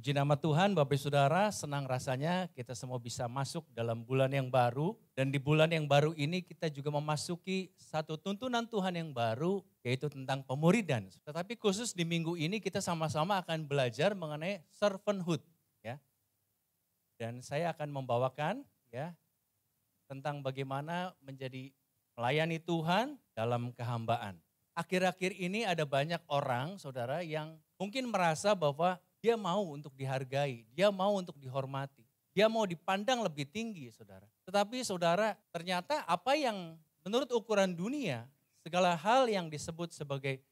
Puji nama Tuhan, Bapak Ibu Saudara, senang rasanya kita semua bisa masuk dalam bulan yang baru. Dan di bulan yang baru ini kita juga memasuki satu tuntunan Tuhan yang baru, yaitu tentang pemuridan. Tetapi khusus di minggu ini kita sama-sama akan belajar mengenai servanthood. Ya. Dan saya akan membawakan ya tentang bagaimana menjadi melayani Tuhan dalam kehambaan. Akhir-akhir ini ada banyak orang, saudara, yang mungkin merasa bahwa dia mau untuk dihargai, dia mau untuk dihormati, dia mau dipandang lebih tinggi, saudara. Tetapi saudara, ternyata apa yang menurut ukuran dunia, segala hal yang disebut sebagai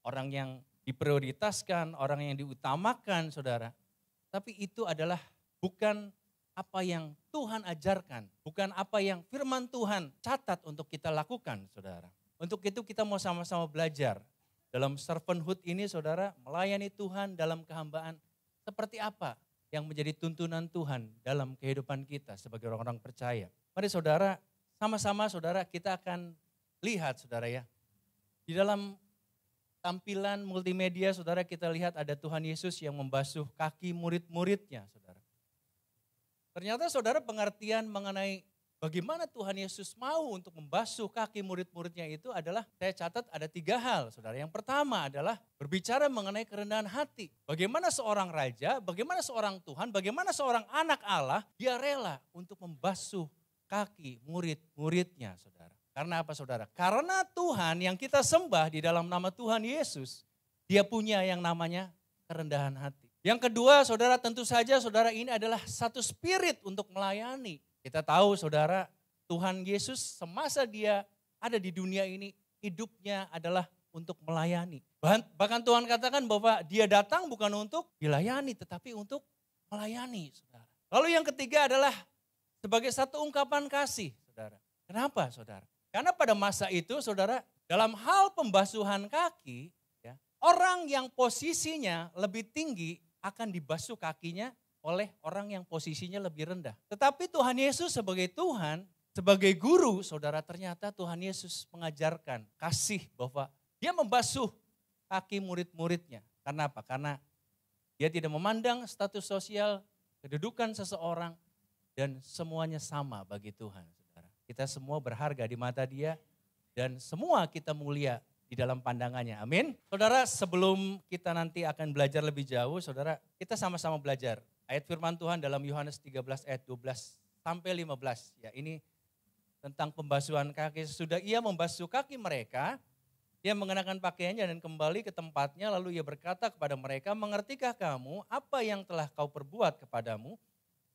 orang yang diprioritaskan, orang yang diutamakan, saudara. Tapi itu adalah bukan apa yang Tuhan ajarkan, bukan apa yang firman Tuhan catat untuk kita lakukan, saudara. Untuk itu kita mau sama-sama belajar. Dalam servanthood ini saudara, melayani Tuhan dalam kehambaan seperti apa yang menjadi tuntunan Tuhan dalam kehidupan kita sebagai orang-orang percaya. Mari saudara, sama-sama saudara kita akan lihat saudara ya. Di dalam tampilan multimedia saudara kita lihat ada Tuhan Yesus yang membasuh kaki murid-muridnya saudara. Ternyata saudara pengertian mengenai bagaimana Tuhan Yesus mau untuk membasuh kaki murid-muridnya itu adalah, saya catat ada 3 hal, saudara. Yang pertama adalah berbicara mengenai kerendahan hati. Bagaimana seorang raja, bagaimana seorang Tuhan, bagaimana seorang anak Allah, dia rela untuk membasuh kaki murid-muridnya, saudara. Karena apa, saudara? Karena Tuhan yang kita sembah di dalam nama Tuhan Yesus, dia punya yang namanya kerendahan hati. Yang kedua, saudara, tentu saja saudara ini adalah satu spirit untuk melayani. Kita tahu saudara, Tuhan Yesus semasa dia ada di dunia ini, hidupnya adalah untuk melayani. Bahkan Tuhan katakan bahwa dia datang bukan untuk dilayani, tetapi untuk melayani, saudara. Lalu yang ketiga adalah sebagai satu ungkapan kasih, saudara. Kenapa, saudara? Karena pada masa itu, saudara, dalam hal pembasuhan kaki, ya, orang yang posisinya lebih tinggi akan dibasuh kakinya oleh orang yang posisinya lebih rendah. Tetapi Tuhan Yesus sebagai Tuhan, sebagai guru, saudara, ternyata Tuhan Yesus mengajarkan kasih bahwa dia membasuh kaki murid-muridnya. Karena apa? Karena dia tidak memandang status sosial, kedudukan seseorang, dan semuanya sama bagi Tuhan, saudara. Kita semua berharga di mata dia, dan semua kita mulia di dalam pandangannya. Amin. Saudara, sebelum kita nanti akan belajar lebih jauh, saudara, kita sama-sama belajar ayat firman Tuhan dalam Yohanes 13 ayat 12 sampai 15. Ya, ini tentang pembasuhan kaki. Sesudah ia membasuh kaki mereka, ia mengenakan pakaiannya dan kembali ke tempatnya. Lalu ia berkata kepada mereka, mengertikah kamu apa yang telah kau perbuat kepadamu?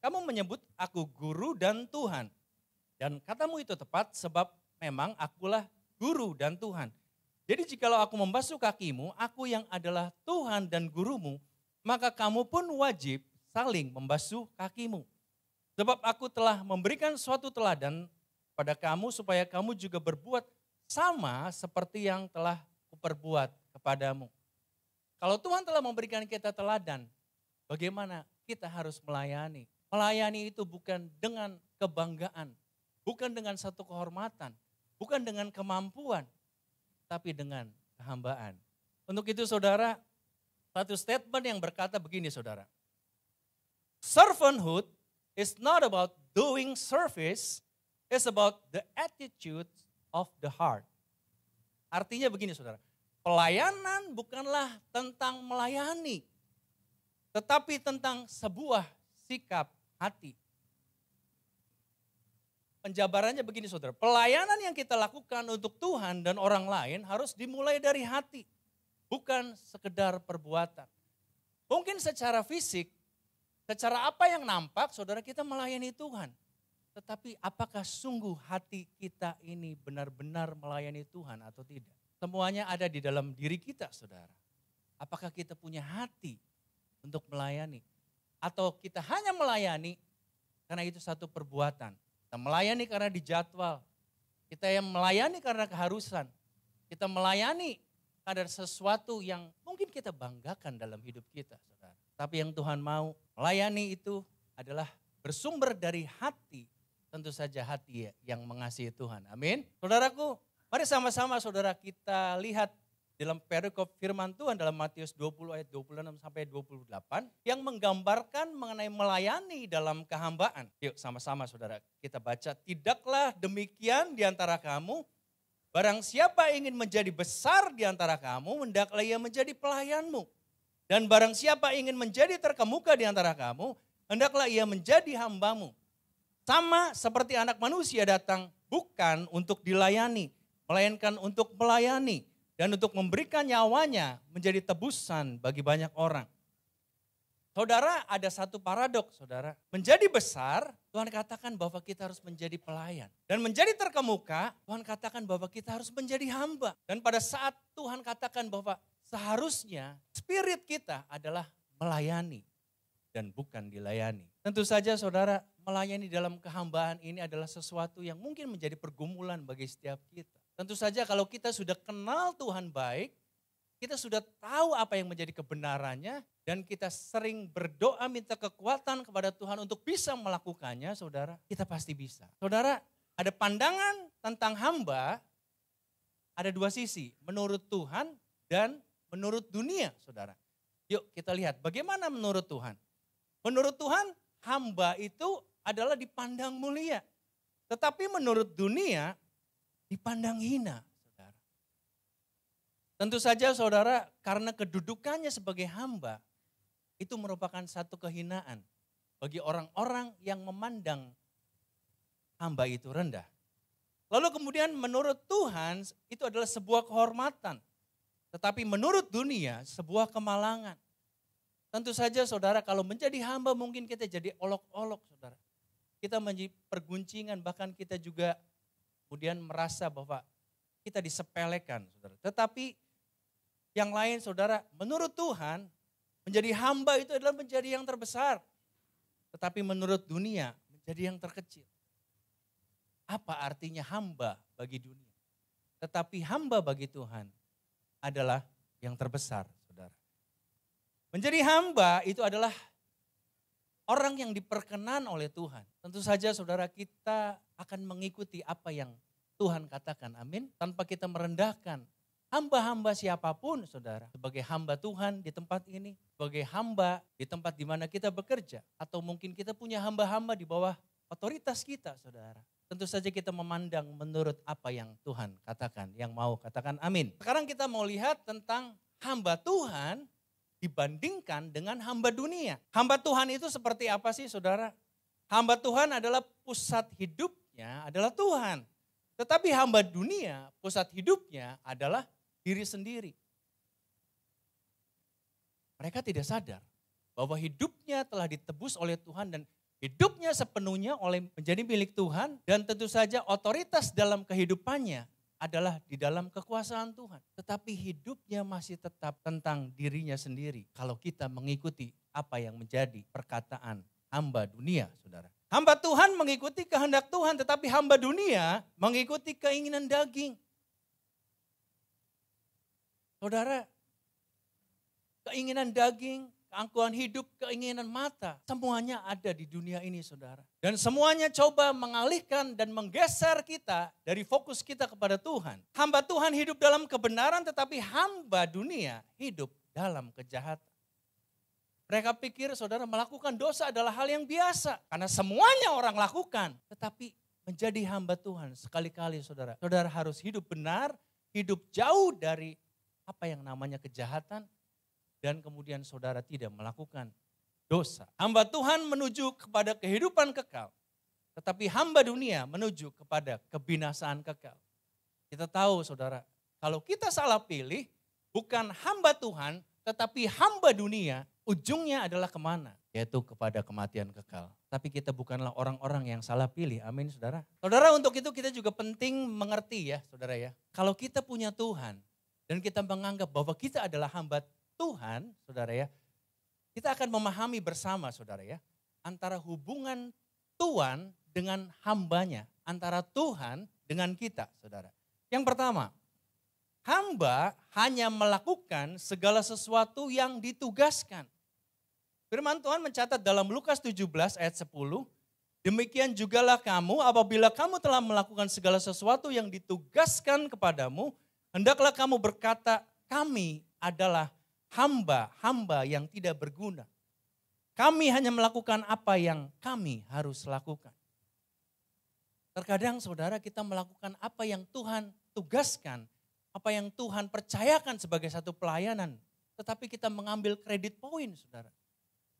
Kamu menyebut aku guru dan Tuhan. Dan katamu itu tepat sebab memang akulah guru dan Tuhan. Jadi jikalau aku membasuh kakimu, aku yang adalah Tuhan dan gurumu, maka kamu pun wajib saling membasuh kakimu. Sebab aku telah memberikan suatu teladan pada kamu supaya kamu juga berbuat sama seperti yang telah kuperbuat kepadamu. Kalau Tuhan telah memberikan kita teladan, bagaimana kita harus melayani? Melayani itu bukan dengan kebanggaan, bukan dengan satu kehormatan, bukan dengan kemampuan, tapi dengan kehambaan. Untuk itu saudara, satu statement yang berkata begini saudara. Servanthood is not about doing service, it's about the attitude of the heart. Artinya begini saudara, pelayanan bukanlah tentang melayani, tetapi tentang sebuah sikap hati. Penjabarannya begini saudara, pelayanan yang kita lakukan untuk Tuhan dan orang lain harus dimulai dari hati, bukan sekedar perbuatan. Mungkin secara fisik, secara apa yang nampak, saudara, kita melayani Tuhan. Tetapi apakah sungguh hati kita ini benar-benar melayani Tuhan atau tidak? Semuanya ada di dalam diri kita, saudara. Apakah kita punya hati untuk melayani? Atau kita hanya melayani karena itu satu perbuatan. Kita melayani karena dijadwal. Kita yang melayani karena keharusan. Kita melayani karena sesuatu yang mungkin kita banggakan dalam hidup kita, saudara. Tapi yang Tuhan mau melayani itu adalah bersumber dari hati, tentu saja hati yang mengasihi Tuhan. Amin. Saudaraku, mari sama-sama saudara kita lihat dalam perikop firman Tuhan dalam Matius 20 ayat 26 sampai 28 yang menggambarkan mengenai melayani dalam kehambaan. Yuk sama-sama saudara kita baca. Tidaklah demikian di antara kamu, barang siapa ingin menjadi besar di antara kamu, hendaklah ia menjadi pelayanmu. Dan barang siapa ingin menjadi terkemuka di antara kamu, hendaklah ia menjadi hambamu. Sama seperti anak manusia datang bukan untuk dilayani, melainkan untuk melayani. Dan untuk memberikan nyawanya menjadi tebusan bagi banyak orang. Saudara, ada satu paradoks, saudara. Menjadi besar, Tuhan katakan bahwa kita harus menjadi pelayan. Dan menjadi terkemuka, Tuhan katakan bahwa kita harus menjadi hamba. Dan pada saat Tuhan katakan bahwa seharusnya spirit kita adalah melayani dan bukan dilayani. Tentu saja saudara, melayani dalam kehambaan ini adalah sesuatu yang mungkin menjadi pergumulan bagi setiap kita. Tentu saja kalau kita sudah kenal Tuhan baik, kita sudah tahu apa yang menjadi kebenarannya, dan kita sering berdoa minta kekuatan kepada Tuhan untuk bisa melakukannya, saudara, kita pasti bisa. Saudara, ada pandangan tentang hamba, ada dua sisi, menurut Tuhan dan menurut dunia, saudara. Yuk kita lihat bagaimana menurut Tuhan. Menurut Tuhan, hamba itu adalah dipandang mulia. Tetapi menurut dunia, dipandang hina, saudara. Tentu saja saudara, karena kedudukannya sebagai hamba, itu merupakan satu kehinaan bagi orang-orang yang memandang hamba itu rendah. Lalu kemudian menurut Tuhan itu adalah sebuah kehormatan. Tetapi menurut dunia sebuah kemalangan. Tentu saja saudara, kalau menjadi hamba mungkin kita jadi olok-olok, saudara. Kita menjadi perguncingan, bahkan kita juga kemudian merasa bahwa kita disepelekan, saudara. Tetapi yang lain, saudara, menurut Tuhan, menjadi hamba itu adalah menjadi yang terbesar. Tetapi menurut dunia, menjadi yang terkecil. Apa artinya hamba bagi dunia? Tetapi hamba bagi Tuhan adalah yang terbesar, saudara. Menjadi hamba itu adalah orang yang diperkenan oleh Tuhan. Tentu saja saudara, kita akan mengikuti apa yang Tuhan katakan, amin. Tanpa kita merendahkan hamba-hamba siapapun, saudara. Sebagai hamba Tuhan di tempat ini, sebagai hamba di tempat di mana kita bekerja. Atau mungkin kita punya hamba-hamba di bawah otoritas kita, saudara. Tentu saja kita memandang menurut apa yang Tuhan katakan, yang mau katakan amin. Sekarang kita mau lihat tentang hamba Tuhan dibandingkan dengan hamba dunia. Hamba Tuhan itu seperti apa sih, saudara? Hamba Tuhan adalah pusat hidupnya adalah Tuhan. Tetapi hamba dunia, pusat hidupnya adalah diri sendiri. Mereka tidak sadar bahwa hidupnya telah ditebus oleh Tuhan dan hidupnya sepenuhnya menjadi milik Tuhan. Dan tentu saja otoritas dalam kehidupannya adalah di dalam kekuasaan Tuhan. Tetapi hidupnya masih tetap tentang dirinya sendiri. Kalau kita mengikuti apa yang menjadi perkataan hamba dunia, saudara. Hamba Tuhan mengikuti kehendak Tuhan, tetapi hamba dunia mengikuti keinginan daging. Saudara, keinginan daging, keangkuhan hidup, keinginan mata, semuanya ada di dunia ini, saudara. Dan semuanya coba mengalihkan dan menggeser kita dari fokus kita kepada Tuhan. Hamba Tuhan hidup dalam kebenaran, tetapi hamba dunia hidup dalam kejahatan. Mereka pikir saudara melakukan dosa adalah hal yang biasa. Karena semuanya orang lakukan. Tetapi menjadi hamba Tuhan sekali-kali saudara. Saudara harus hidup benar, hidup jauh dari apa yang namanya kejahatan. Dan kemudian saudara tidak melakukan dosa. Hamba Tuhan menuju kepada kehidupan kekal. Tetapi hamba dunia menuju kepada kebinasaan kekal. Kita tahu saudara, kalau kita salah pilih, bukan hamba Tuhan, tetapi hamba dunia, ujungnya adalah kemana? Yaitu kepada kematian kekal. Tapi kita bukanlah orang-orang yang salah pilih, amin saudara. Saudara, untuk itu kita juga penting mengerti ya saudara ya. Kalau kita punya Tuhan dan kita menganggap bahwa kita adalah hamba Tuhan, saudara ya. Kita akan memahami bersama saudara ya. Antara hubungan Tuhan dengan hambanya. Antara Tuhan dengan kita saudara. Yang pertama, hamba hanya melakukan segala sesuatu yang ditugaskan. Firman Tuhan mencatat dalam Lukas 17 ayat 10, demikian jugalah kamu apabila kamu telah melakukan segala sesuatu yang ditugaskan kepadamu, hendaklah kamu berkata, kami adalah hamba-hamba yang tidak berguna. Kami hanya melakukan apa yang kami harus lakukan. Terkadang saudara kita melakukan apa yang Tuhan tugaskan, apa yang Tuhan percayakan sebagai satu pelayanan. Tetapi kita mengambil kredit poin saudara.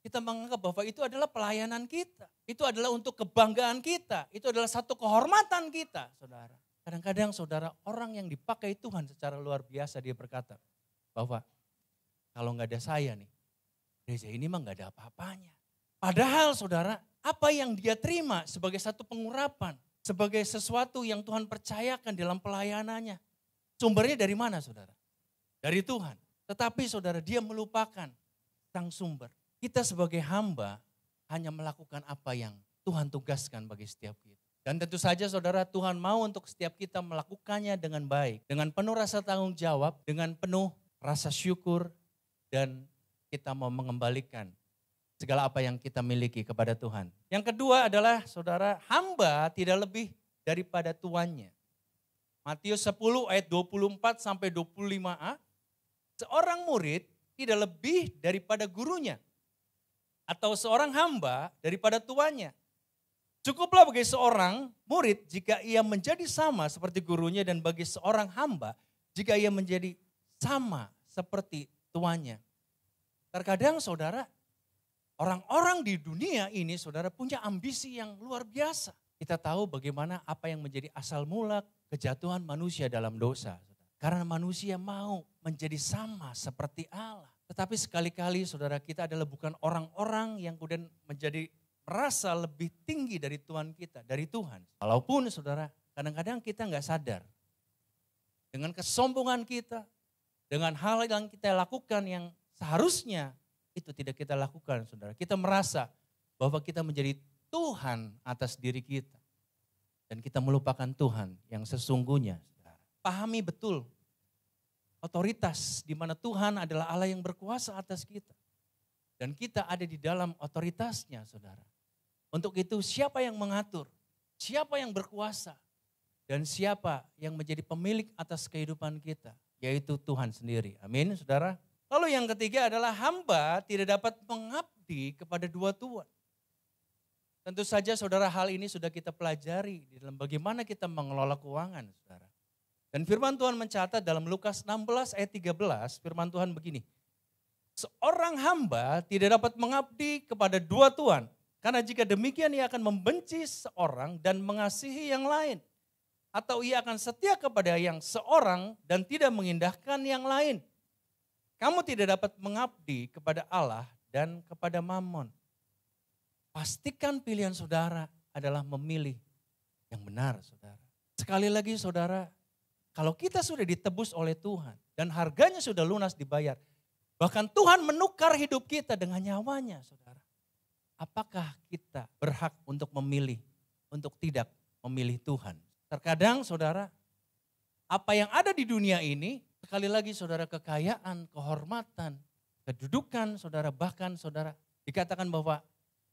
Kita menganggap bahwa itu adalah pelayanan kita. Itu adalah untuk kebanggaan kita. Itu adalah satu kehormatan kita saudara. Kadang-kadang saudara orang yang dipakai Tuhan secara luar biasa dia berkata bahwa kalau nggak ada saya nih, gereja ini mah nggak ada apa-apanya. Padahal saudara, apa yang dia terima sebagai satu pengurapan, sebagai sesuatu yang Tuhan percayakan dalam pelayanannya. Sumbernya dari mana saudara? Dari Tuhan. Tetapi saudara dia melupakan sang sumber. Kita sebagai hamba hanya melakukan apa yang Tuhan tugaskan bagi setiap kita. Dan tentu saja saudara Tuhan mau untuk setiap kita melakukannya dengan baik. Dengan penuh rasa tanggung jawab, dengan penuh rasa syukur dan kita mau mengembalikan segala apa yang kita miliki kepada Tuhan. Yang kedua adalah saudara, hamba tidak lebih daripada tuannya. Matius 10 ayat 24 sampai 25a. Seorang murid tidak lebih daripada gurunya. Atau seorang hamba daripada tuannya. Cukuplah bagi seorang murid jika ia menjadi sama seperti gurunya, dan bagi seorang hamba jika ia menjadi sama seperti tuannya. Terkadang saudara, orang-orang di dunia ini saudara punya ambisi yang luar biasa. Kita tahu bagaimana apa yang menjadi asal mula kejatuhan manusia dalam dosa. Karena manusia mau menjadi sama seperti Allah. Tetapi sekali-kali saudara kita adalah bukan orang-orang yang kemudian menjadi merasa lebih tinggi dari Tuhan kita, dari Tuhan. Walaupun saudara kadang-kadang kita nggak sadar. Dengan kesombongan kita, dengan hal yang kita lakukan yang seharusnya itu tidak kita lakukan saudara. Kita merasa bahwa kita menjadi Tuhan atas diri kita. Dan kita melupakan Tuhan yang sesungguhnya. Saudara. Pahami betul otoritas di mana Tuhan adalah Allah yang berkuasa atas kita. Dan kita ada di dalam otoritasnya saudara. Untuk itu siapa yang mengatur, siapa yang berkuasa, dan siapa yang menjadi pemilik atas kehidupan kita. Yaitu Tuhan sendiri. Amin saudara. Lalu yang ketiga adalah hamba tidak dapat mengabdi kepada dua tuan. Tentu saja saudara hal ini sudah kita pelajari di dalam bagaimana kita mengelola keuangan saudara. Dan firman Tuhan mencatat dalam Lukas 16 ayat 13 firman Tuhan begini. Seorang hamba tidak dapat mengabdi kepada dua tuan. Karena jika demikian ia akan membenci seorang dan mengasihi yang lain. Atau ia akan setia kepada yang seorang dan tidak mengindahkan yang lain. Kamu tidak dapat mengabdi kepada Allah dan kepada Mammon. Pastikan pilihan saudara adalah memilih yang benar saudara. Sekali lagi saudara, kalau kita sudah ditebus oleh Tuhan dan harganya sudah lunas dibayar. Bahkan Tuhan menukar hidup kita dengan nyawanya saudara. Apakah kita berhak untuk memilih, untuk tidak memilih Tuhan? Terkadang saudara, apa yang ada di dunia ini, sekali lagi saudara, kekayaan, kehormatan, kedudukan saudara, bahkan saudara dikatakan bahwa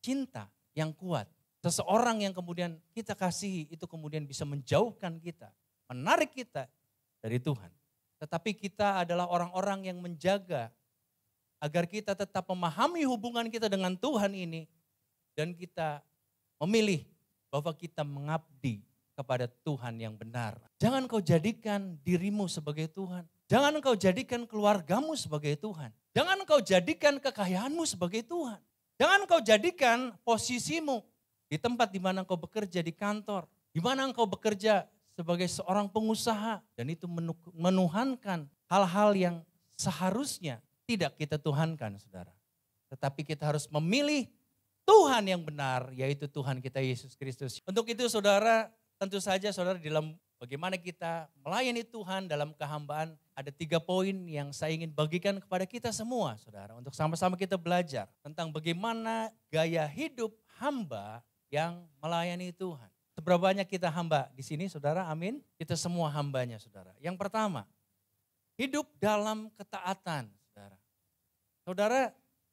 cinta yang kuat. Seseorang yang kemudian kita kasihi itu kemudian bisa menjauhkan kita, menarik kita dari Tuhan. Tetapi kita adalah orang-orang yang menjaga agar kita tetap memahami hubungan kita dengan Tuhan ini. Dan kita memilih bahwa kita mengabdi kepada Tuhan yang benar. Jangan kau jadikan dirimu sebagai Tuhan. Jangan kau jadikan keluargamu sebagai Tuhan. Jangan kau jadikan kekayaanmu sebagai Tuhan. Jangan kau jadikan posisimu di tempat di mana kau bekerja di kantor. Di mana engkau bekerja sebagai seorang pengusaha. Dan itu menuhankan hal-hal yang seharusnya tidak kita tuhankan saudara. Tetapi kita harus memilih Tuhan yang benar, yaitu Tuhan kita Yesus Kristus. Untuk itu saudara, tentu saja saudara dalam bagaimana kita melayani Tuhan dalam kehambaan, ada 3 poin yang saya ingin bagikan kepada kita semua saudara. Untuk sama-sama kita belajar tentang bagaimana gaya hidup hamba yang melayani Tuhan. Seberapa banyak kita hamba di sini saudara, amin. Kita semua hambanya saudara. Yang pertama, hidup dalam ketaatan saudara. Saudara,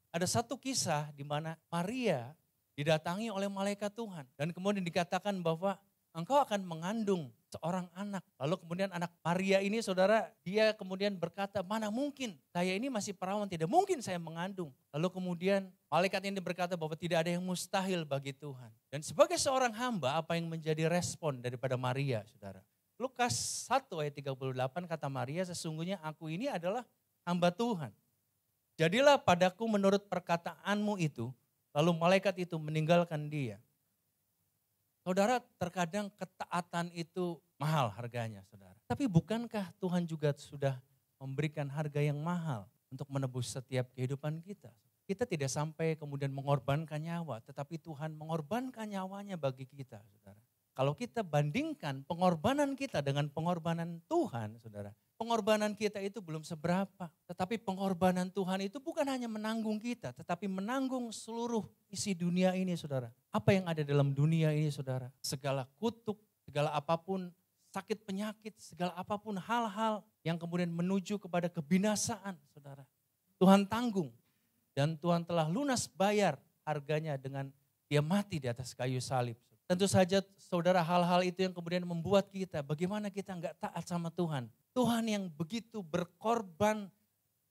ada satu kisah di mana Maria didatangi oleh malaikat Tuhan. Dan kemudian dikatakan bahwa engkau akan mengandung seorang anak. Lalu kemudian anak Maria ini saudara, dia kemudian berkata, mana mungkin saya ini masih perawan, tidak mungkin saya mengandung. Lalu kemudian malaikat ini berkata bahwa tidak ada yang mustahil bagi Tuhan. Dan sebagai seorang hamba, apa yang menjadi respon daripada Maria saudara? Lukas 1 ayat 38 kata Maria, sesungguhnya aku ini adalah hamba Tuhan. Jadilah padaku menurut perkataanmu itu, lalu malaikat itu meninggalkan dia. Saudara, terkadang ketaatan itu mahal harganya, saudara. Tapi bukankah Tuhan juga sudah memberikan harga yang mahal untuk menebus setiap kehidupan kita? Kita tidak sampai kemudian mengorbankan nyawa, tetapi Tuhan mengorbankan nyawanya bagi kita, saudara. Kalau kita bandingkan pengorbanan kita dengan pengorbanan Tuhan, saudara, pengorbanan kita itu belum seberapa. Tetapi pengorbanan Tuhan itu bukan hanya menanggung kita, tetapi menanggung seluruh isi dunia ini, saudara. Apa yang ada dalam dunia ini, saudara? Segala kutuk, segala apapun sakit penyakit, segala apapun hal-hal yang kemudian menuju kepada kebinasaan, saudara. Tuhan tanggung dan Tuhan telah lunas bayar harganya dengan dia mati di atas kayu salib. Tentu saja saudara, hal-hal itu yang kemudian membuat kita, bagaimana kita enggak taat sama Tuhan. Tuhan yang begitu berkorban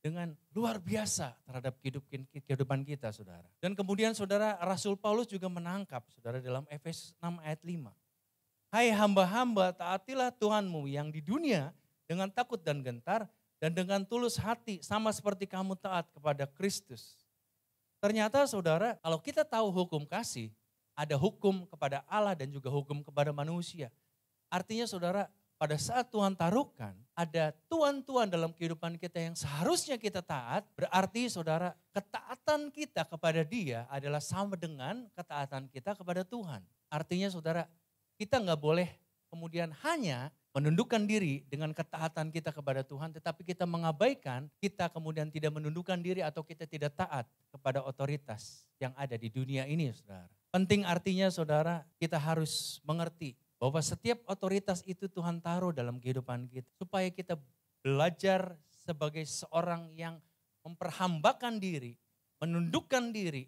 dengan luar biasa terhadap kehidupan kita, saudara. Dan kemudian saudara, Rasul Paulus juga menangkap, saudara, dalam Efesus 6 ayat 5. Hai hamba-hamba, taatilah Tuhanmu yang di dunia dengan takut dan gentar dan dengan tulus hati, sama seperti kamu taat kepada Kristus. Ternyata saudara, kalau kita tahu hukum kasih, ada hukum kepada Allah dan juga hukum kepada manusia. Artinya saudara, pada saat Tuhan taruhkan, ada tuan-tuan dalam kehidupan kita yang seharusnya kita taat, berarti saudara, ketaatan kita kepada dia adalah sama dengan ketaatan kita kepada Tuhan. Artinya saudara, kita nggak boleh kemudian hanya menundukkan diri dengan ketaatan kita kepada Tuhan, tetapi kita mengabaikan, kita kemudian tidak menundukkan diri atau kita tidak taat kepada otoritas yang ada di dunia ini, saudara. Penting artinya saudara, kita harus mengerti bahwa setiap otoritas itu Tuhan taruh dalam kehidupan kita. Supaya kita belajar sebagai seorang yang memperhambakan diri, menundukkan diri,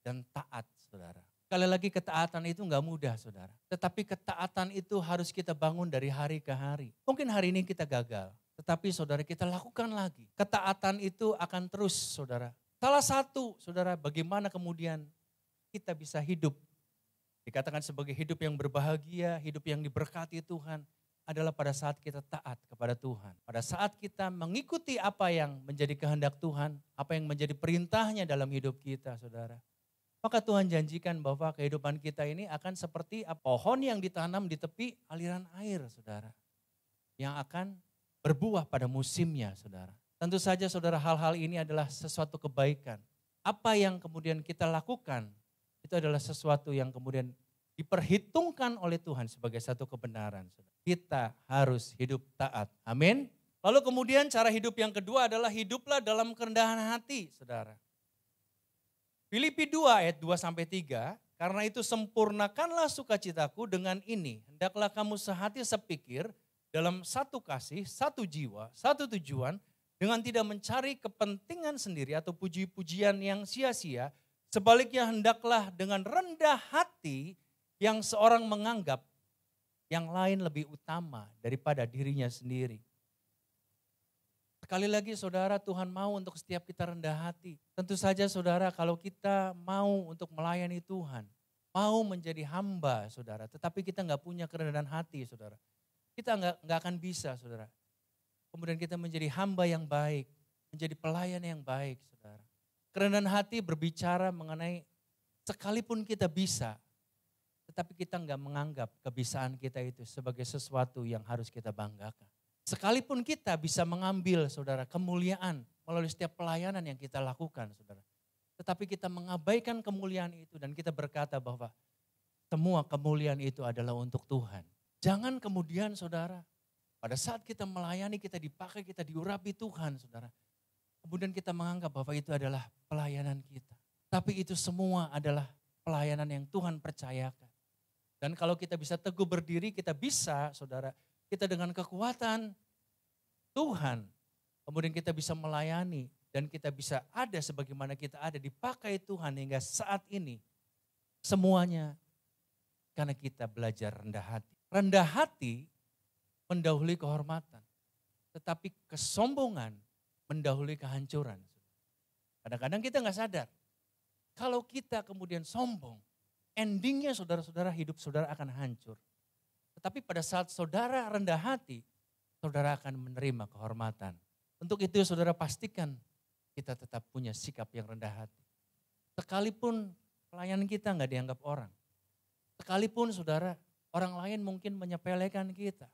dan taat, saudara. Sekali lagi, ketaatan itu enggak mudah, saudara. Tetapi ketaatan itu harus kita bangun dari hari ke hari. Mungkin hari ini kita gagal, tetapi saudara, kita lakukan lagi. Ketaatan itu akan terus, saudara. Salah satu, saudara, bagaimana kemudian kita bisa hidup, dikatakan sebagai hidup yang berbahagia, hidup yang diberkati Tuhan, adalah pada saat kita taat kepada Tuhan. Pada saat kita mengikuti apa yang menjadi kehendak Tuhan, apa yang menjadi perintahnya dalam hidup kita, saudara. Maka Tuhan janjikan bahwa kehidupan kita ini akan seperti pohon yang ditanam di tepi aliran air, saudara. Yang akan berbuah pada musimnya, saudara. Tentu saja saudara, hal-hal ini adalah sesuatu kebaikan. Apa yang kemudian kita lakukan, itu adalah sesuatu yang kemudian diperhitungkan oleh Tuhan sebagai satu kebenaran. Kita harus hidup taat. Amin. Lalu kemudian cara hidup yang kedua adalah hiduplah dalam kerendahan hati, saudara. Filipi 2 ayat 2-3, karena itu sempurnakanlah sukacitaku dengan ini. Hendaklah kamu sehati sepikir dalam satu kasih, satu jiwa, satu tujuan, dengan tidak mencari kepentingan sendiri atau puji-pujian yang sia-sia. Sebaliknya hendaklah dengan rendah hati yang seorang menganggap yang lain lebih utama daripada dirinya sendiri. Sekali lagi saudara, Tuhan mau untuk setiap kita rendah hati. Tentu saja saudara, kalau kita mau untuk melayani Tuhan, mau menjadi hamba saudara, tetapi kita nggak punya kerendahan hati saudara. Kita nggak akan bisa saudara. Kemudian kita menjadi hamba yang baik, menjadi pelayan yang baik saudara. Kerendahan hati berbicara mengenai sekalipun kita bisa, tetapi kita nggak menganggap kebisaan kita itu sebagai sesuatu yang harus kita banggakan. Sekalipun kita bisa mengambil saudara kemuliaan melalui setiap pelayanan yang kita lakukan saudara. Tetapi kita mengabaikan kemuliaan itu dan kita berkata bahwa semua kemuliaan itu adalah untuk Tuhan. Jangan kemudian saudara, pada saat kita melayani, kita dipakai, kita diurapi Tuhan saudara. Kemudian kita menganggap bahwa itu adalah pelayanan kita. Tapi itu semua adalah pelayanan yang Tuhan percayakan. Dan kalau kita bisa teguh berdiri, kita bisa saudara, kita dengan kekuatan Tuhan, kemudian kita bisa melayani dan kita bisa ada sebagaimana kita ada, dipakai Tuhan hingga saat ini. Semuanya karena kita belajar rendah hati. rendah hati mendahului kehormatan. Tetapi kesombongan mendahului kehancuran. Kadang-kadang kita nggak sadar. Kalau kita kemudian sombong, endingnya saudara-saudara hidup saudara akan hancur. Tetapi pada saat saudara rendah hati, saudara akan menerima kehormatan. Untuk itu saudara pastikan kita tetap punya sikap yang rendah hati. Sekalipun pelayanan kita nggak dianggap orang. Sekalipun saudara, orang lain mungkin menyepelekan kita.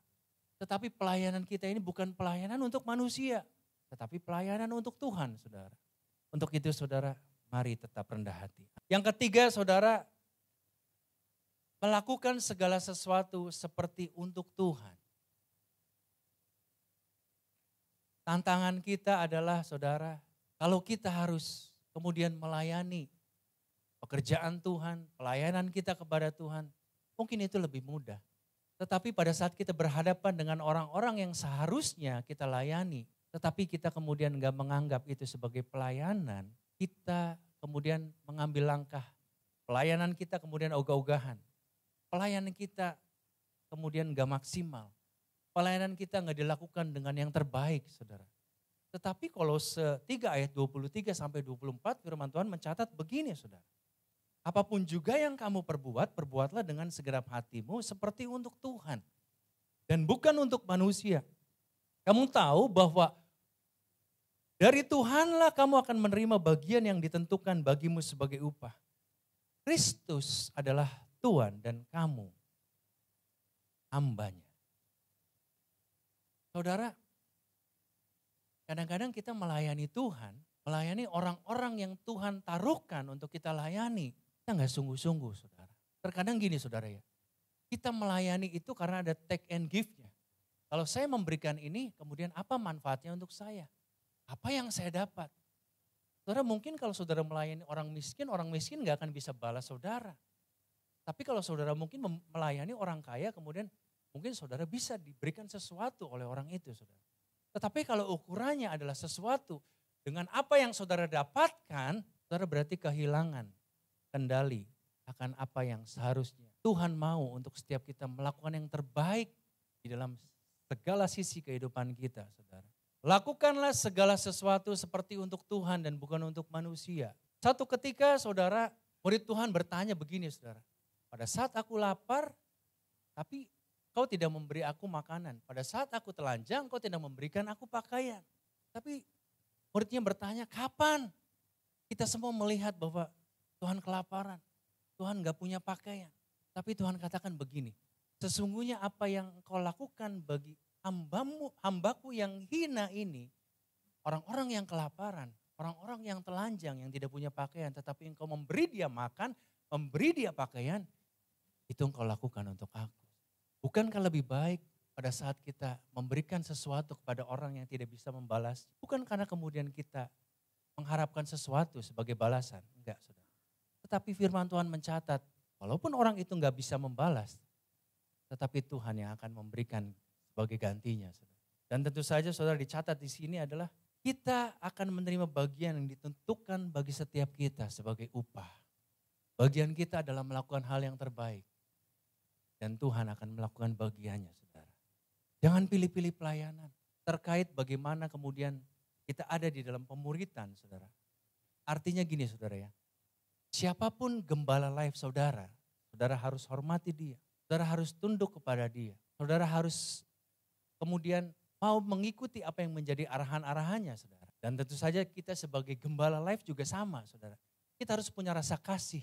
Tetapi pelayanan kita ini bukan pelayanan untuk manusia, tetapi pelayanan untuk Tuhan, saudara. Untuk itu saudara, mari tetap rendah hati. Yang ketiga saudara, melakukan segala sesuatu seperti untuk Tuhan. Tantangan kita adalah saudara, kalau kita harus kemudian melayani pekerjaan Tuhan, pelayanan kita kepada Tuhan, mungkin itu lebih mudah. Tetapi pada saat kita berhadapan dengan orang-orang yang seharusnya kita layani, tetapi kita kemudian gak menganggap itu sebagai pelayanan, kita kemudian mengambil langkah. Pelayanan kita kemudian ogah-ogahan. Pelayanan kita kemudian gak maksimal. Pelayanan kita gak dilakukan dengan yang terbaik, saudara. Tetapi Kolose 3 ayat 23 sampai 24 firman Tuhan mencatat begini, saudara. Apapun juga yang kamu perbuat, perbuatlah dengan segenap hatimu seperti untuk Tuhan. Dan bukan untuk manusia. Kamu tahu bahwa dari Tuhanlah kamu akan menerima bagian yang ditentukan bagimu sebagai upah. Kristus adalah Tuhan dan kamu hambanya. Saudara, kadang-kadang kita melayani Tuhan, melayani orang-orang yang Tuhan taruhkan untuk kita layani. Kita nggak sungguh-sungguh, saudara. Terkadang gini, saudara ya. Kita melayani itu karena ada take and give-nya. Kalau saya memberikan ini, kemudian apa manfaatnya untuk saya? Apa yang saya dapat? Saudara, mungkin kalau saudara melayani orang miskin nggak akan bisa balas saudara. Tapi kalau saudara mungkin melayani orang kaya, kemudian mungkin saudara bisa diberikan sesuatu oleh orang itu, saudara. Tetapi kalau ukurannya adalah sesuatu dengan apa yang saudara dapatkan, saudara berarti kehilangan kendali akan apa yang seharusnya Tuhan mau untuk setiap kita melakukan yang terbaik di dalam segala sisi kehidupan kita, saudara. Lakukanlah segala sesuatu seperti untuk Tuhan dan bukan untuk manusia. Satu ketika saudara, murid Tuhan bertanya begini, saudara. Pada saat aku lapar, tapi kau tidak memberi aku makanan. Pada saat aku telanjang, kau tidak memberikan aku pakaian. Tapi muridnya bertanya, kapan? Kita semua melihat bahwa Tuhan kelaparan, Tuhan gak punya pakaian. Tapi Tuhan katakan begini, sesungguhnya apa yang kau lakukan bagi hambaku yang hina ini, orang-orang yang kelaparan, orang-orang yang telanjang, yang tidak punya pakaian, tetapi engkau memberi dia makan, memberi dia pakaian, itu engkau lakukan untuk aku. Bukankah lebih baik pada saat kita memberikan sesuatu kepada orang yang tidak bisa membalas? Bukan karena kemudian kita mengharapkan sesuatu sebagai balasan, enggak, saudara. Tetapi firman Tuhan mencatat, walaupun orang itu enggak bisa membalas, tetapi Tuhan yang akan memberikan sebagai gantinya, saudara. Dan tentu saja saudara, dicatat di sini adalah kita akan menerima bagian yang ditentukan bagi setiap kita sebagai upah. Bagian kita adalah melakukan hal yang terbaik. Dan Tuhan akan melakukan bagiannya, saudara. Jangan pilih-pilih pelayanan. Terkait bagaimana kemudian kita ada di dalam pemuritan, saudara. Artinya gini, saudara ya. Siapapun gembala life saudara, saudara harus hormati dia. Saudara harus tunduk kepada dia. Saudara harus kemudian mau mengikuti apa yang menjadi arahan-arahannya, saudara. Dan tentu saja kita sebagai gembala life juga sama, saudara. Kita harus punya rasa kasih,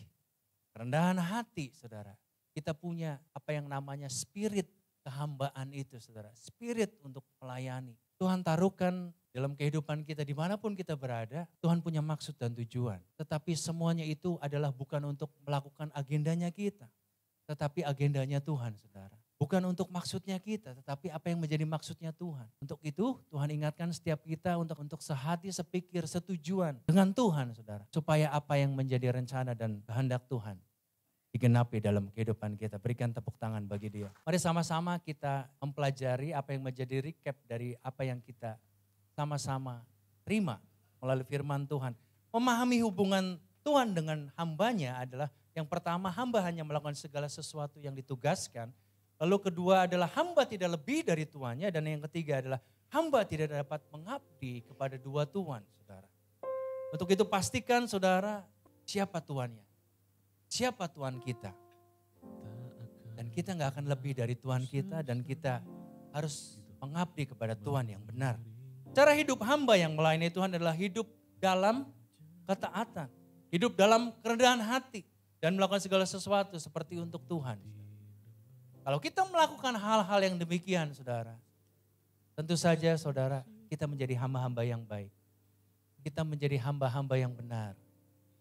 kerendahan hati, saudara. Kita punya apa yang namanya spirit kehambaan itu, saudara. Spirit untuk melayani. Tuhan taruhkan dalam kehidupan kita dimanapun kita berada, Tuhan punya maksud dan tujuan. Tetapi semuanya itu adalah bukan untuk melakukan agendanya kita. Tetapi agendanya Tuhan, saudara. Bukan untuk maksudnya kita, tetapi apa yang menjadi maksudnya Tuhan. Untuk itu Tuhan ingatkan setiap kita untuk sehati, sepikir, setujuan dengan Tuhan, saudara. Supaya apa yang menjadi rencana dan kehendak Tuhan digenapi dalam kehidupan kita. Berikan tepuk tangan bagi dia. Mari sama-sama kita mempelajari apa yang menjadi recap dari apa yang kita sama-sama terima melalui firman Tuhan. Memahami hubungan Tuhan dengan hambanya adalah yang pertama, hamba hanya melakukan segala sesuatu yang ditugaskan. Lalu kedua adalah hamba tidak lebih dari tuannya. Dan yang ketiga adalah hamba tidak dapat mengabdi kepada dua tuan, saudara. Untuk itu pastikan saudara, siapa tuannya? Siapa Tuhan kita? Dan kita gak akan lebih dari Tuhan kita dan kita harus mengabdi kepada Tuhan yang benar. Cara hidup hamba yang melayani Tuhan adalah hidup dalam ketaatan. Hidup dalam kerendahan hati dan melakukan segala sesuatu seperti untuk Tuhan. Kalau kita melakukan hal-hal yang demikian, saudara, tentu saja saudara, kita menjadi hamba-hamba yang baik. Kita menjadi hamba-hamba yang benar.